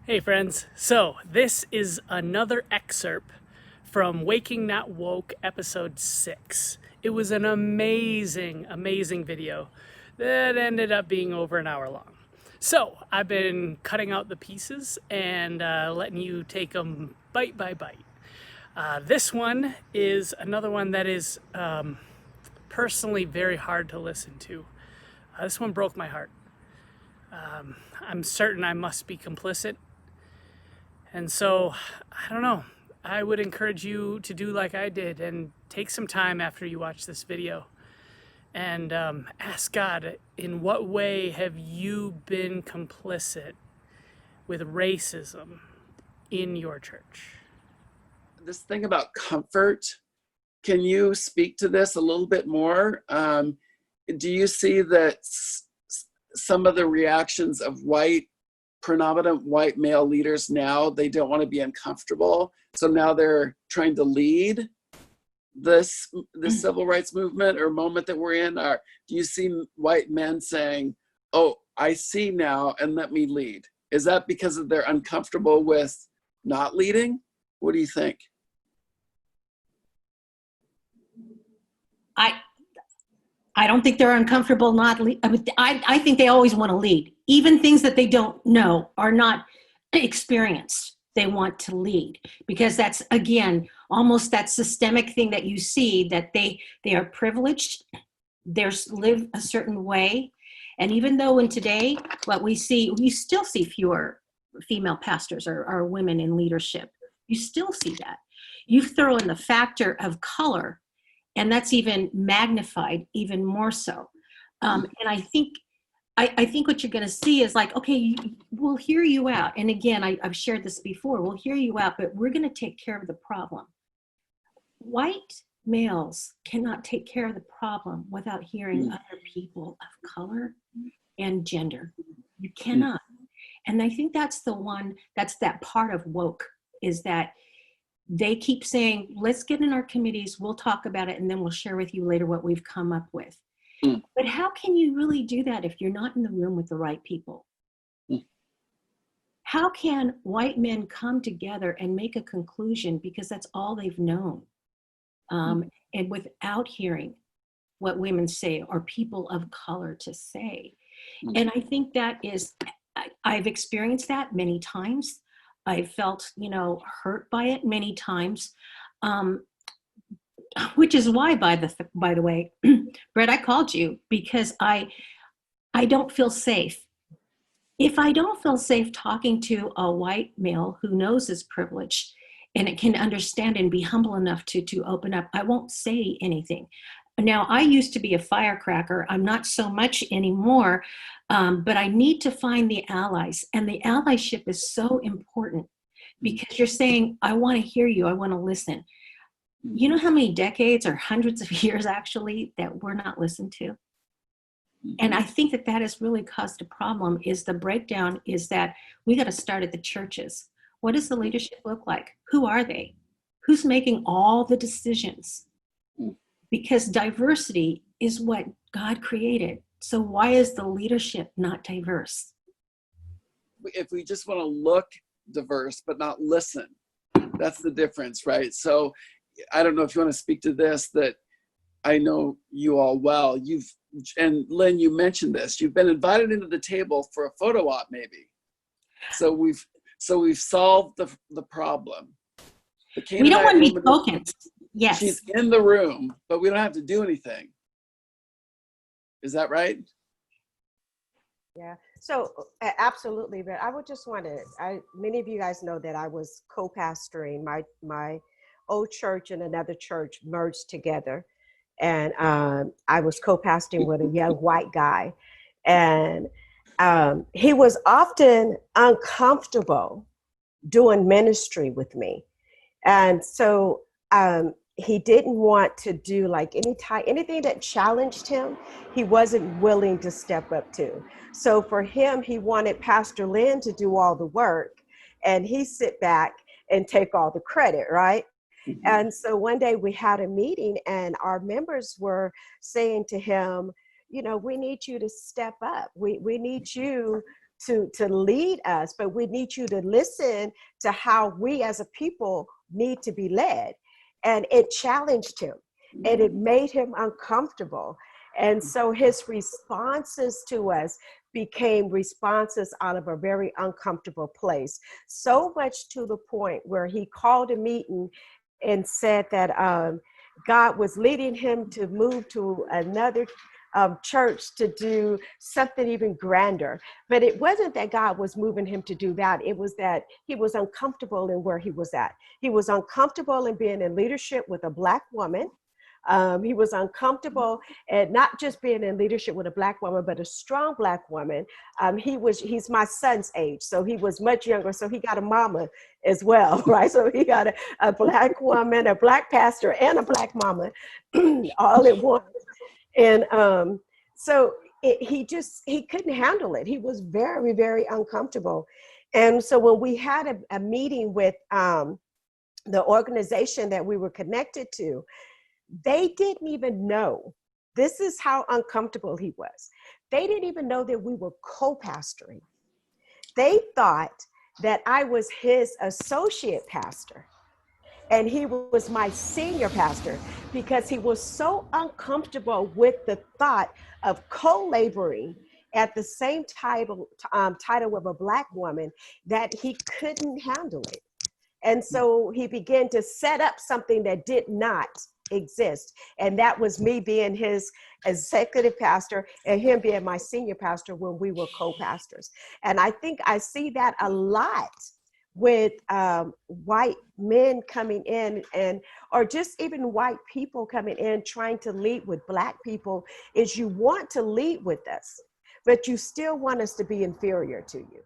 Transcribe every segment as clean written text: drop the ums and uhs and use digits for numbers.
Hey, friends. So, this is another excerpt from Waking Not Woke, episode 6. It was an amazing, amazing video that ended up being over an hour long. So, I've been cutting out the pieces and letting you take them bite by bite. This one is another one that is personally very hard to listen to. This one broke my heart. I'm certain I must be complicit. And so, I don't know. I would encourage you to do like I did and take some time after you watch this video and ask God, in what way have you been complicit with racism in your church? This thing about comfort, can you speak to this a little bit more? Do you see that some of the reactions of predominant white male leaders now, they don't want to be uncomfortable, so now they're trying to lead this civil rights movement or moment that we're in? Or do you see white men saying, oh, I see now and let me lead? Is that because of they're uncomfortable with not leading? What do you think? I don't think they're uncomfortable not lead. I think they always want to lead. Even things that they don't know are not experienced. They want to lead because that's, again, almost that systemic thing that you see, that they are privileged, they live a certain way. And even though in today, what we see, you still see fewer female pastors or women in leadership. You still see that. You throw in the factor of color, and that's even magnified even more so. And I think what you're going to see is like, okay, we'll hear you out. And again, I've shared this before. We'll hear you out, but we're going to take care of the problem. White males cannot take care of the problem without hearing other people of color and gender. You cannot. And I think that's that part of woke, is that they keep saying, let's get in our committees, we'll talk about it, and then we'll share with you later what we've come up with. But how can you really do that if you're not in the room with the right people? How can white men come together and make a conclusion because that's all they've known? And without hearing what women say or people of color to say. And I think that is, I've experienced that many times. I've felt, hurt by it many times, which is why, by the way, Brett, I called you because I don't feel safe. If I don't feel safe talking to a white male who knows his privilege and it can understand and be humble enough to open up, I won't say anything. Now, I used to be a firecracker. I'm not so much anymore, but I need to find the allies. And the allyship is so important because you're saying, I want to hear you. I want to listen. You know how many decades or hundreds of years actually that we're not listened to? And I think that has really caused a problem. Is the breakdown is that we got to start at the churches. What does the leadership look like? Who are they? Who's making all the decisions? Because diversity is what God created. So why is the leadership not diverse? If we just want to look diverse but not listen, that's the difference, right? So I don't know if you want to speak to this, that I know you all well. And Lynn, you mentioned this. You've been invited into the table for a photo op, maybe. So we've solved the problem. We don't want to be tokens. Yes. She's in the room, but we don't have to do anything. Is that right? Yeah, so absolutely, but I would just want to, many of you guys know that I was co-pastoring my old church and another church merged together. And I was co-pastoring with a young white guy. And he was often uncomfortable doing ministry with me. And so he didn't want to do like anything that challenged him, he wasn't willing to step up to. So for him, he wanted Pastor Lynn to do all the work and he sit back and take all the credit, right? And so one day we had a meeting and our members were saying to him, we need you to step up. We need you to lead us, but we need you to listen to how we as a people need to be led. And it challenged him and it made him uncomfortable. And so his responses to us became responses out of a very uncomfortable place. So much to the point where he called a meeting and said that God was leading him to move to another church to do something even grander. But it wasn't that God was moving him to do that. It was that he was uncomfortable in where he was at. He was uncomfortable in being in leadership with a Black woman. He was uncomfortable and not just being in leadership with a Black woman, but a strong Black woman. He's my son's age, so he was much younger. So he got a mama as well, right? So he got a Black woman, a Black pastor, and a Black mama all at once. And so he couldn't handle it. He was very, very uncomfortable. And so when we had a meeting with the organization that we were connected to, they didn't even know. This is how uncomfortable he was. They didn't even know that we were co-pastoring. They thought that I was his associate pastor and he was my senior pastor, because he was so uncomfortable with the thought of co-laboring at the same title of a Black woman that he couldn't handle it. And so he began to set up something that did not exist. And that was me being his executive pastor and him being my senior pastor when we were co-pastors. And I think I see that a lot with white men coming in, or just even white people coming in trying to lead with Black people, is you want to lead with us, but you still want us to be inferior to you.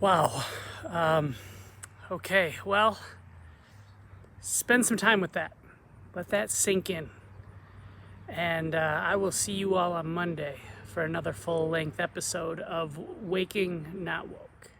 Wow. Okay, well, spend some time with that. Let that sink in. And I will see you all on Monday for another full-length episode of Waking Not Woke.